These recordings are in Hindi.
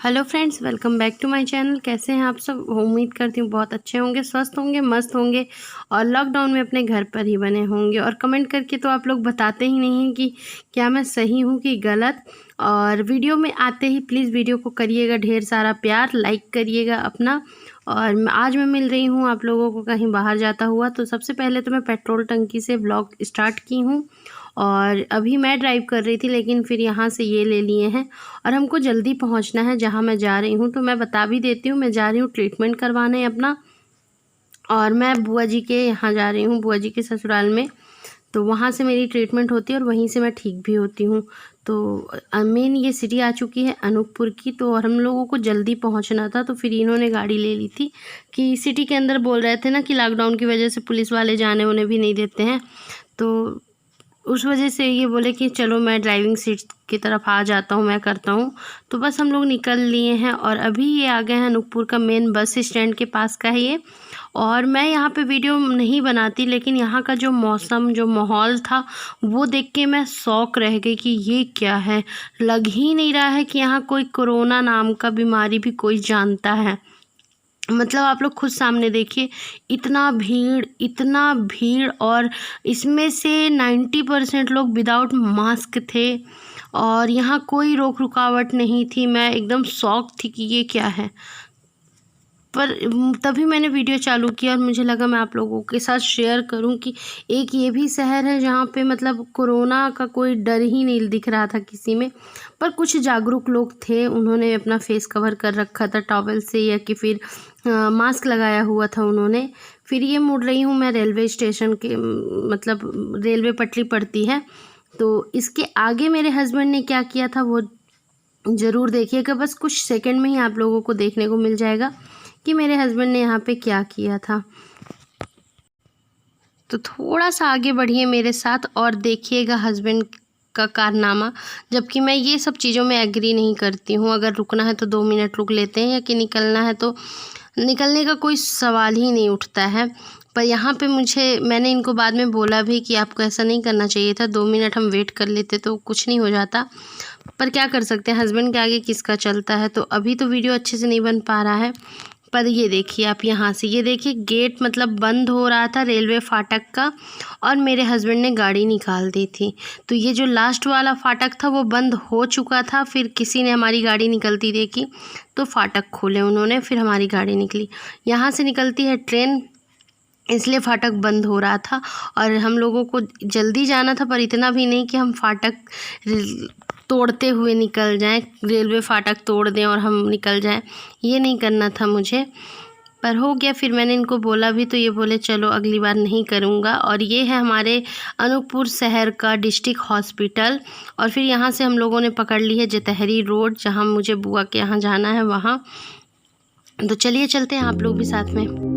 Hello friends, welcome back to my channel. कैसे हैं आप सब? उम्मीद करती हूँ बहुत अच्छे होंगे, स्वस्थ होंगे, मस्त होंगे और लॉकडाउन में अपने घर पर ही बने होंगे। और कमेंट करके तो आप लोग बताते ही नहीं हैं कि क्या मैं सही हूँ कि गलत। और वीडियो में आते ही प्लीज़ वीडियो को करिएगा ढेर सारा प्यार, लाइक करिएगा अपना। और आज मैं मिल रही हूँ आप लोगों को कहीं बाहर जाता हुआ। तो सबसे पहले तो मैं पेट्रोल टंकी से व्लॉग स्टार्ट की हूँ और अभी मैं ड्राइव कर रही थी, लेकिन फिर यहाँ से ये ले लिए हैं और हमको जल्दी पहुँचना है जहाँ मैं जा रही हूँ। तो मैं बता भी देती हूँ, मैं जा रही हूँ ट्रीटमेंट करवाने अपना, और मैं बुआ जी के यहाँ जा रही हूँ, बुआ जी के ससुराल में। तो वहाँ से मेरी ट्रीटमेंट होती है और वहीं से मैं ठीक भी होती हूँ। तो मेन ये सिटी आ चुकी है अनूपपुर की। तो और हम लोगों को जल्दी पहुँचना था, तो फिर इन्होंने गाड़ी ले ली थी कि सिटी के अंदर बोल रहे थे ना कि लॉकडाउन की वजह से पुलिस वाले जाने उन्हें भी नहीं देते हैं। तो उस वजह से ये बोले कि चलो मैं ड्राइविंग सीट की तरफ आ जाता हूँ, मैं करता हूँ। तो बस हम लोग निकल लिए हैं और अभी ये आ गए हैं अनूपपुर का मेन बस स्टैंड के पास का है ये। और मैं यहाँ पे वीडियो नहीं बनाती, लेकिन यहाँ का जो मौसम, जो माहौल था, वो देख के मैं शौक रह गई कि ये क्या है। लग ही नहीं रहा है कि यहाँ कोई कोरोना नाम का बीमारी भी कोई जानता है। मतलब आप लोग खुद सामने देखिए, इतना भीड़ और इसमें से 90% लोग विदाउट मास्क थे और यहाँ कोई रोक रुकावट नहीं थी। मैं एकदम शॉक थी कि ये क्या है। पर तभी मैंने वीडियो चालू किया और मुझे लगा मैं आप लोगों के साथ शेयर करूं कि एक ये भी शहर है जहां पे मतलब कोरोना का कोई डर ही नहीं दिख रहा था किसी में। पर कुछ जागरूक लोग थे, उन्होंने अपना फेस कवर कर रखा था टॉवल से, या कि फिर मास्क लगाया हुआ था उन्होंने। फिर ये मुड़ रही हूँ मैं रेलवे स्टेशन के, मतलब रेलवे पटरी पड़ती है। तो इसके आगे मेरे हस्बैंड ने क्या किया था वो ज़रूर देखिएगा। बस कुछ सेकंड में ही आप लोगों को देखने को मिल जाएगा कि मेरे हस्बैंड ने यहाँ पे क्या किया था। तो थोड़ा सा आगे बढ़िए मेरे साथ और देखिएगा हस्बैंड का कारनामा। जबकि मैं ये सब चीज़ों में एग्री नहीं करती हूँ। अगर रुकना है तो 2 मिनट रुक लेते हैं, या कि निकलना है तो निकलने का कोई सवाल ही नहीं उठता है। पर यहाँ पे मैंने इनको बाद में बोला भी कि आपको ऐसा नहीं करना चाहिए था, 2 मिनट हम वेट कर लेते तो कुछ नहीं हो जाता। पर क्या कर सकते हैं, हस्बैंड के आगे किसका चलता है। तो अभी तो वीडियो अच्छे से नहीं बन पा रहा है। पर ये देखिए आप, यहाँ से ये देखिए गेट मतलब बंद हो रहा था रेलवे फाटक का, और मेरे हस्बैंड ने गाड़ी निकाल दी थी। तो ये जो लास्ट वाला फाटक था वो बंद हो चुका था, फिर किसी ने हमारी गाड़ी निकलती देखी तो फाटक खोले उन्होंने, फिर हमारी गाड़ी निकली। यहाँ से निकलती है ट्रेन, इसलिए फाटक बंद हो रहा था और हम लोगों को जल्दी जाना था, पर इतना भी नहीं कि हम फाटक तोड़ते हुए निकल जाएं, रेलवे फाटक तोड़ दें और हम निकल जाएं। ये नहीं करना था मुझे, पर हो गया। फिर मैंने इनको बोला भी तो ये बोले चलो अगली बार नहीं करूँगा। और ये है हमारे अनूपपुर शहर का डिस्ट्रिक्ट हॉस्पिटल। और फिर यहाँ से हम लोगों ने पकड़ ली है जतहरी रोड, जहाँ मुझे बुआ के यहाँ जाना है वहाँ। तो चलिए चलते हैं आप लोग भी साथ में।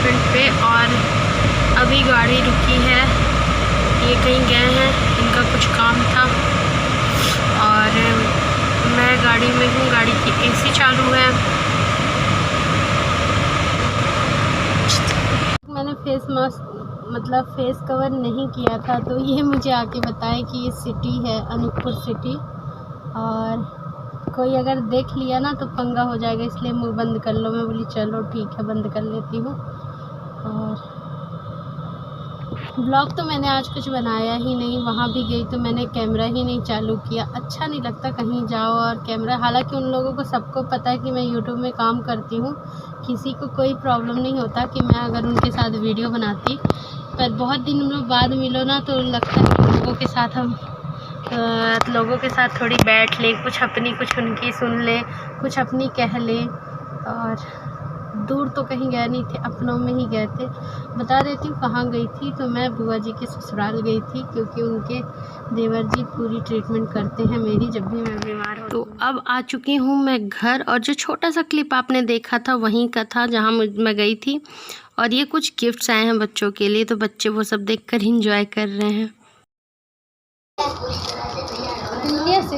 रेस्टोरेंट पे और अभी गाड़ी रुकी है, ये कहीं गए हैं, इनका कुछ काम था और मैं गाड़ी में हूँ। गाड़ी की एसी चालू है। मैंने फेस मास्क मतलब फेस कवर नहीं किया था, तो ये मुझे आके बताए कि ये सिटी है, अनूपपुर सिटी, और कोई अगर देख लिया ना तो पंगा हो जाएगा, इसलिए मुंह बंद कर लो। मैं बोली चलो ठीक है, बंद कर लेती हूँ। और ब्लॉग तो मैंने आज कुछ बनाया ही नहीं, वहाँ भी गई तो मैंने कैमरा ही नहीं चालू किया। अच्छा नहीं लगता कहीं जाओ और कैमरा, हालांकि उन लोगों को सबको पता है कि मैं यूट्यूब में काम करती हूँ, किसी को कोई प्रॉब्लम नहीं होता कि मैं अगर उनके साथ वीडियो बनाती। पर बहुत दिनों बाद मिलो ना तो लगता है कि लोगों के साथ थोड़ी बैठ ले, कुछ अपनी कुछ उनकी सुन ले, कुछ अपनी कह ले। और दूर तो कहीं गए नहीं थे, अपनों में ही गए थे। बता देती हूँ कहाँ गई थी। तो मैं बुआ जी के ससुराल गई थी, क्योंकि उनके देवर जी पूरी ट्रीटमेंट करते हैं मेरी जब भी मैं बीमार होती हूँ। तो अब आ चुकी हूँ मैं घर, और जो छोटा सा क्लिप आपने देखा था वहीं का था जहाँ मैं गई थी। और ये कुछ गिफ्ट्स आए हैं बच्चों के लिए, तो बच्चे वो सब देखकर एंजॉय कर रहे हैं।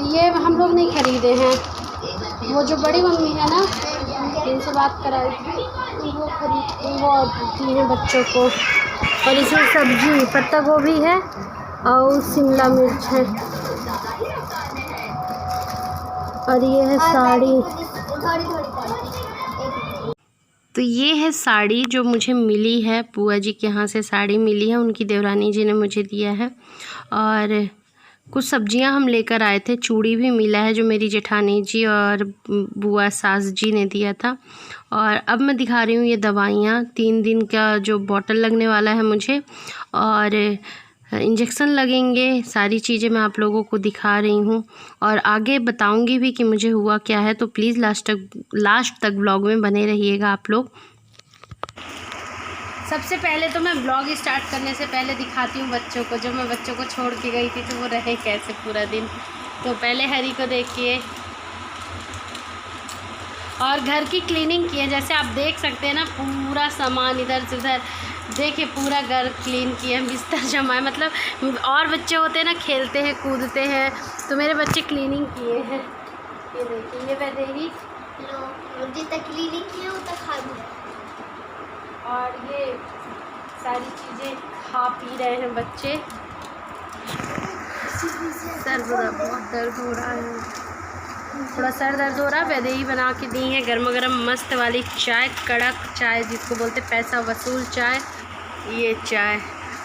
ये हम लोग नहीं खरीदे हैं, वो जो बड़ी मम्मी है ना, इनसे बात कराई थी, वो दी है बच्चों को। और इसमें सब्जी पत्ता गोभी है और शिमला मिर्च है, और ये है साड़ी। तो ये है साड़ी जो मुझे मिली है, बुआ जी के यहाँ से साड़ी मिली है, उनकी देवरानी जी ने मुझे दिया है। और कुछ सब्जियां हम लेकर आए थे, चूड़ी भी मिला है जो मेरी जेठानी जी और बुआ सास जी ने दिया था। और अब मैं दिखा रही हूँ ये दवाइयाँ, 3 दिन का जो बॉटल लगने वाला है मुझे, और इंजेक्शन लगेंगे। सारी चीज़ें मैं आप लोगों को दिखा रही हूँ और आगे बताऊँगी भी कि मुझे हुआ क्या है। तो प्लीज़ लास्ट तक ब्लॉग में बने रहिएगा आप लोग। सबसे पहले तो मैं ब्लॉग स्टार्ट करने से पहले दिखाती हूँ बच्चों को। जब मैं बच्चों को छोड़ के गई थी तो वो रहे कैसे पूरा दिन। तो पहले हरी को देखिए, और घर की क्लीनिंग की है। जैसे आप देख सकते हैं ना, पूरा सामान इधर से उधर, देखिए पूरा घर क्लीन किया, बिस्तर जमा है। मतलब और बच्चे होते हैं ना, खेलते हैं कूदते हैं, तो मेरे बच्चे क्लीनिंग किए हैं। ये देखिए, ये वैदेही जितना क्लीनिंग किया उतना खा लिया। और ये सारी चीज़ें खा पी रहे हैं बच्चे। सर बहुत दर्द हो रहा है, थोड़ा सर दर्द हो रहा है। वैदेही बना के दी है गर्मा गर्म मस्त वाली चाय, कड़क चाय जिसको बोलते पैसा वसूल चाय, ये चाय।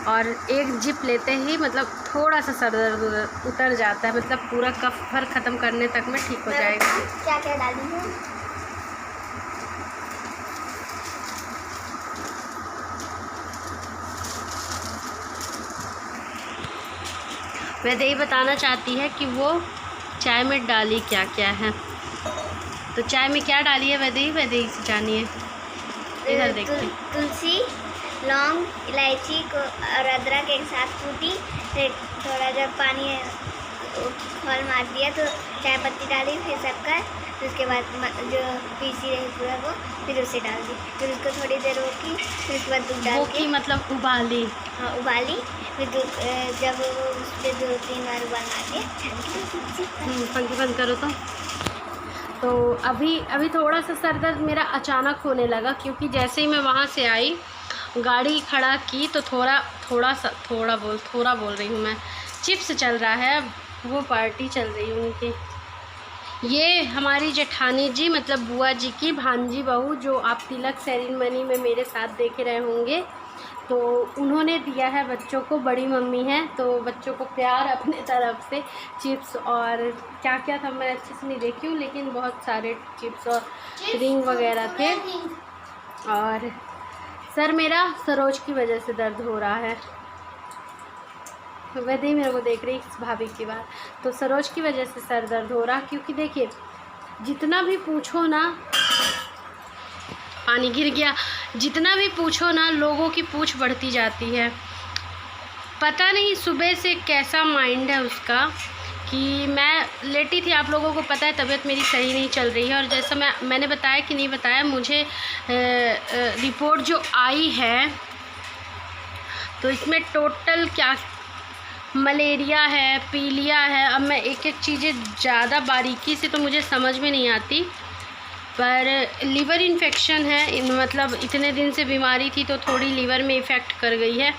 और एक जिप लेते ही मतलब थोड़ा सा सर दर्द उतर जाता है, मतलब पूरा कफ भर ख़त्म करने तक में ठीक हो जाएगा। क्या क्या डाली है? वैदेही बताना चाहती है कि वो चाय में डाली क्या क्या है। तो चाय में क्या डाली है वैदेही से जानिए। इधर देखते। तुलसी, लौंग, इलायची को और अदरक एक साथ कूटी, फिर थोड़ा जब पानी खौल मार दिया तो चाय पत्ती डाली, फिर सबका, फिर उसके बाद जो पीसी रही पूरा वो, फिर उसे डाल दी, फिर उसको थोड़ी देर रोकी, फिर उसके बाद दूध डाल के मतलब उबाली। हाँ उबाली, फिर दूध जब वो उस पर 2-3 बार उबाल मार के पंखी बंद करो। तो अभी थोड़ा सा सर दर्द मेरा अचानक होने लगा, क्योंकि जैसे ही मैं वहाँ से आई गाड़ी खड़ा की तो थोड़ा बोल रही हूँ मैं, चिप्स चल रहा है, अब वो पार्टी चल रही है उनकी। ये हमारी जेठानी जी मतलब बुआ जी की भांजी बहू, जो आप तिलक सेरेमनी में मेरे साथ देख रहे होंगे, तो उन्होंने दिया है बच्चों को। बड़ी मम्मी है तो बच्चों को प्यार अपने तरफ से चिप्स और क्या क्या था मैं अच्छे से नहीं देखी हूँ, लेकिन बहुत सारे चिप्स और रिंग वगैरह थे। और सर मेरा सरोज की वजह से दर्द हो रहा है। वैसे ही मेरे को देख रही भाभी की बात, तो सरोज की वजह से सर दर्द हो रहा, क्योंकि देखिए जितना भी पूछो ना, पानी गिर गया, जितना भी पूछो ना लोगों की पूछ बढ़ती जाती है। पता नहीं सुबह से कैसा माइंड है उसका कि मैं लेटी थी। आप लोगों को पता है तबीयत मेरी सही नहीं चल रही है, और जैसा मैंने बताया कि नहीं बताया, मुझे रिपोर्ट जो आई है तो इसमें टोटल क्या मलेरिया है, पीलिया है। अब मैं एक एक चीज़ें ज़्यादा बारीकी से तो मुझे समझ में नहीं आती, पर लीवर इन्फेक्शन है। मतलब इतने दिन से बीमारी थी तो थोड़ी लीवर में इफ़ेक्ट कर गई है,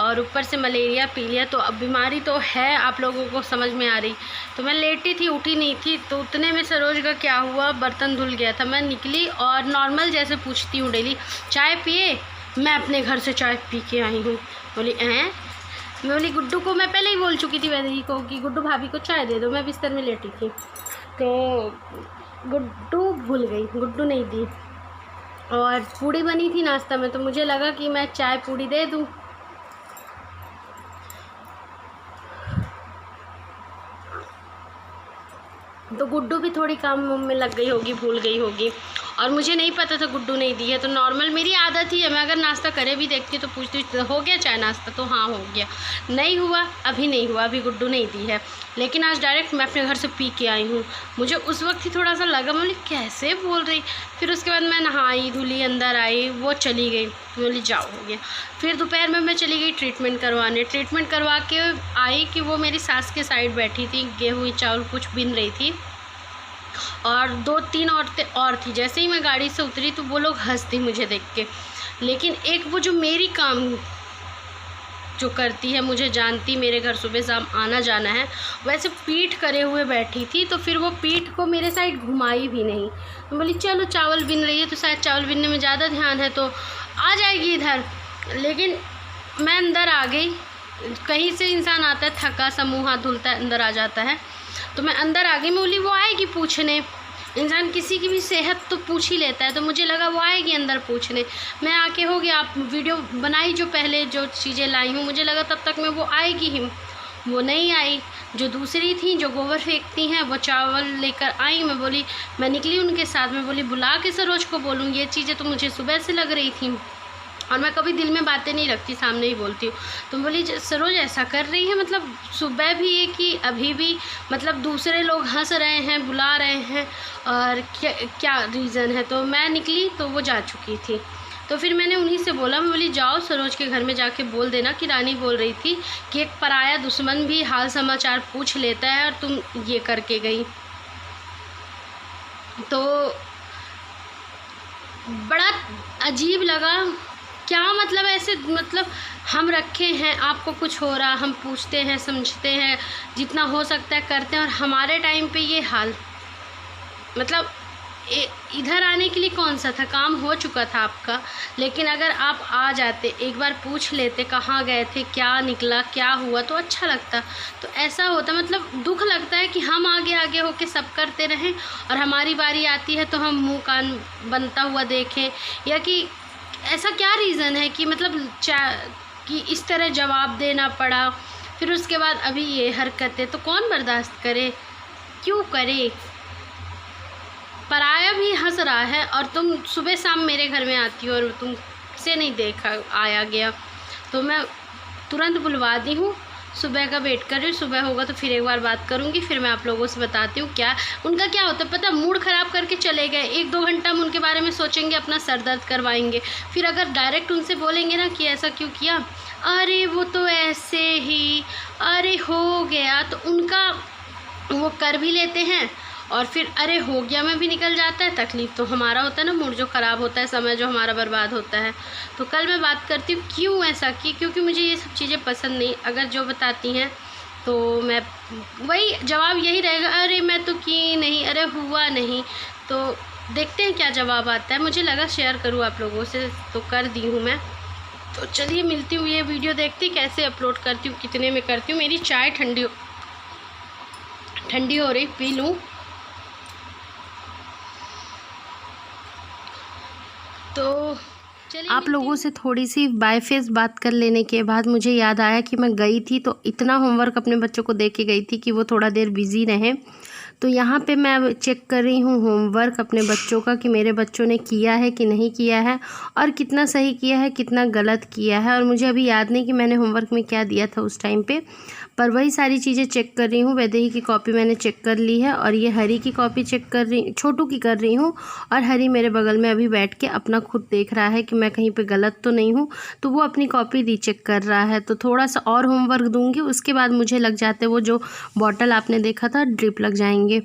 और ऊपर से मलेरिया, पीलिया, तो अब बीमारी तो है, आप लोगों को समझ में आ रही। तो मैं लेटी थी, उठी नहीं थी, तो उतने में सरोज का क्या हुआ, बर्तन धुल गया था। मैं निकली और नॉर्मल जैसे पूछती हूँ डेली, चाय पिए? मैं अपने घर से चाय पी के आई हूँ। बोली मैं बोली गुड्डू को मैं पहले ही बोल चुकी थी वैदरी को कि गुड्डू भाभी को चाय दे दो, मैं बिस्तर में लेटी थी। तो गुड्डू भूल गई, गुड्डू नहीं दी। और पूड़ी बनी थी नाश्ता में, तो मुझे लगा कि मैं चाय पूड़ी दे दूँ। तो गुड्डू भी थोड़ी काम में लग गई होगी, भूल गई होगी, और मुझे नहीं पता था गुड्डू नहीं दी है। तो नॉर्मल मेरी आदत ही है, मैं अगर नाश्ता करे भी देखती तो पूछती हो गया चाय नाश्ता, तो हाँ हो गया, नहीं हुआ अभी नहीं हुआ, अभी गुड्डू नहीं दी है। लेकिन आज डायरेक्ट मैं अपने घर से पी के आई हूँ। मुझे उस वक्त ही थोड़ा सा लगा, बोली कैसे बोल रही। फिर उसके बाद मैं नहाई धुली, अंदर आई, वो चली गई, बोली जाओ हो गया। फिर दोपहर में मैं चली गई ट्रीटमेंट करवाने। ट्रीटमेंट करवा के आई कि वो मेरी सास के साइड बैठी थी, गेहूँ चावल कुछ बिन रही थी, और 2-3 औरतें और थी। जैसे ही मैं गाड़ी से उतरी तो वो लोग हंसती मुझे देख के। लेकिन एक वो जो मेरी काम जो करती है, मुझे जानती, मेरे घर सुबह शाम आना जाना है, वैसे पीठ करे हुए बैठी थी। तो फिर वो पीठ को मेरे साइड घुमाई भी नहीं। मैं बोली चलो चावल बिन रही है तो शायद चावल बिनने में ज़्यादा ध्यान है तो आ जाएगी इधर। लेकिन मैं अंदर आ गई। कहीं से इंसान आता है थका सा, मुँह हाथ धुलता है, अंदर आ जाता है, तो मैं अंदर आ गई। मैं बोली वो आएगी पूछने, इंसान किसी की भी सेहत तो पूछ ही लेता है, तो मुझे लगा वो आएगी अंदर पूछने। मैं आके हो गया, आप वीडियो बनाई जो पहले जो चीज़ें लाई हूँ, मुझे लगा तब तक में वो आएगी ही, वो नहीं आई। जो दूसरी थी जो गोबर फेंकती हैं वो चावल लेकर आई। मैं बोली, मैं निकली उनके साथ, में बोली बुला के सरोज को बोलूँगी, ये चीज़ें तो मुझे सुबह से लग रही थी, और मैं कभी दिल में बातें नहीं रखती, सामने ही बोलती हूँ। तो बोली सरोज ऐसा कर रही है, मतलब सुबह भी ये कि अभी भी, मतलब दूसरे लोग हंस रहे हैं, बुला रहे हैं, और क्या क्या रीज़न है। तो मैं निकली तो वो जा चुकी थी। तो फिर मैंने उन्हीं से बोला, मैं बोली जाओ सरोज के घर में जाके बोल देना कि रानी बोल रही थी कि एक पराया दुश्मन भी हाल समाचार पूछ लेता है, और तुम ये करके गई। तो बड़ा अजीब लगा। क्या मतलब ऐसे, मतलब हम रखे हैं, आपको कुछ हो रहा, हम पूछते हैं, समझते हैं, जितना हो सकता है करते हैं, और हमारे टाइम पे ये हाल। मतलब इधर आने के लिए कौन सा था, काम हो चुका था आपका। लेकिन अगर आप आ जाते, एक बार पूछ लेते कहाँ गए थे, क्या निकला, क्या हुआ, तो अच्छा लगता। तो ऐसा होता, मतलब दुख लगता है कि हम आगे आगे होके सब करते रहें, और हमारी बारी आती है तो हम मुँह कान बनता हुआ देखें, या कि ऐसा क्या रीज़न है कि मतलब कि इस तरह जवाब देना पड़ा। फिर उसके बाद अभी ये हरकतें, तो कौन बर्दाश्त करे, क्यों करे। पराया भी हंस रहा है, और तुम सुबह शाम मेरे घर में आती हो और तुमसे नहीं देखा आया गया, तो मैं तुरंत बुलवा दी हूँ। सुबह का वेट कर रही हूँ, सुबह होगा तो फिर एक बार बात करूँगी, फिर मैं आप लोगों से बताती हूँ क्या उनका क्या होता है। पता, मूड ख़राब करके चले गए, 1-2 घंटा हम उनके बारे में सोचेंगे, अपना सर दर्द करवाएंगे। फिर अगर डायरेक्ट उनसे बोलेंगे ना कि ऐसा क्यों किया, अरे वो तो ऐसे ही, अरे हो गया, तो उनका वो कर भी लेते हैं, और फिर अरे हो गया में भी निकल जाता है। तकलीफ़ तो हमारा होता है ना, मूड जो ख़राब होता है, समय जो हमारा बर्बाद होता है। तो कल मैं बात करती हूँ क्यों ऐसा की, क्योंकि मुझे ये सब चीज़ें पसंद नहीं। अगर जो बताती हैं तो मैं वही जवाब यही रहेगा, अरे मैं तो की नहीं, अरे हुआ नहीं। तो देखते हैं क्या जवाब आता है। मुझे लगा शेयर करूँ आप लोगों से, तो कर दी हूँ मैं। तो चलिए मिलती हूँ, ये वीडियो देखती कैसे अपलोड करती हूँ, कितने में करती हूँ। मेरी चाय ठंडी हो रही, पी लूँ। तो आप लोगों से थोड़ी सी बाय फेस बात कर लेने के बाद मुझे याद आया कि मैं गई थी तो इतना होमवर्क अपने बच्चों को दे के गई थी कि वो थोड़ा देर बिज़ी रहें। तो यहाँ पे मैं चेक कर रही हूँ होमवर्क अपने बच्चों का कि मेरे बच्चों ने किया है कि नहीं किया है, और कितना सही किया है, कितना गलत किया है। और मुझे अभी याद नहीं कि मैंने होमवर्क में क्या दिया था उस टाइम पे, पर वही सारी चीज़ें चेक कर रही हूँ। वैदेही की कॉपी मैंने चेक कर ली है और ये हरी की कॉपी चेक कर रही, छोटू की कर रही हूँ। और हरी मेरे बगल में अभी बैठ के अपना खुद देख रहा है कि मैं कहीं पे गलत तो नहीं हूँ, तो वो अपनी कॉपी रीचेक कर रहा है। तो थोड़ा सा और होमवर्क दूंगी, उसके बाद मुझे लग जाते वो जो बॉटल आपने देखा था ड्रिप लग जाएंगे।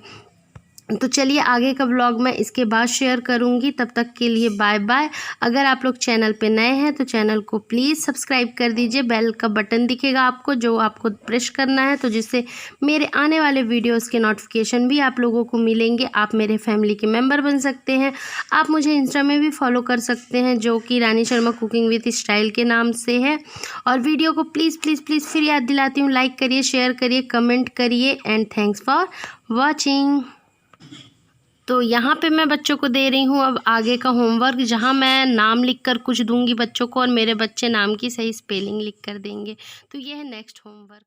तो चलिए आगे का व्लॉग मैं इसके बाद शेयर करूंगी। तब तक के लिए बाय बाय। अगर आप लोग चैनल पे नए हैं तो चैनल को प्लीज़ सब्सक्राइब कर दीजिए। बेल का बटन दिखेगा आपको, जो आपको प्रेस करना है, तो जिससे मेरे आने वाले वीडियोस के नोटिफिकेशन भी आप लोगों को मिलेंगे। आप मेरे फैमिली के मेम्बर बन सकते हैं। आप मुझे इंस्टा में भी फॉलो कर सकते हैं, जो कि रानी शर्मा कुकिंग विथ स्टाइल के नाम से है। और वीडियो को प्लीज़ प्लीज़ प्लीज़ फिर याद दिलाती हूँ, लाइक करिए, शेयर करिए, कमेंट करिए एंड थैंक्स फॉर वॉचिंग। तो यहाँ पे मैं बच्चों को दे रही हूँ अब आगे का होमवर्क, जहाँ मैं नाम लिखकर कुछ दूंगी बच्चों को और मेरे बच्चे नाम की सही स्पेलिंग लिख कर देंगे। तो ये है नेक्स्ट होमवर्क।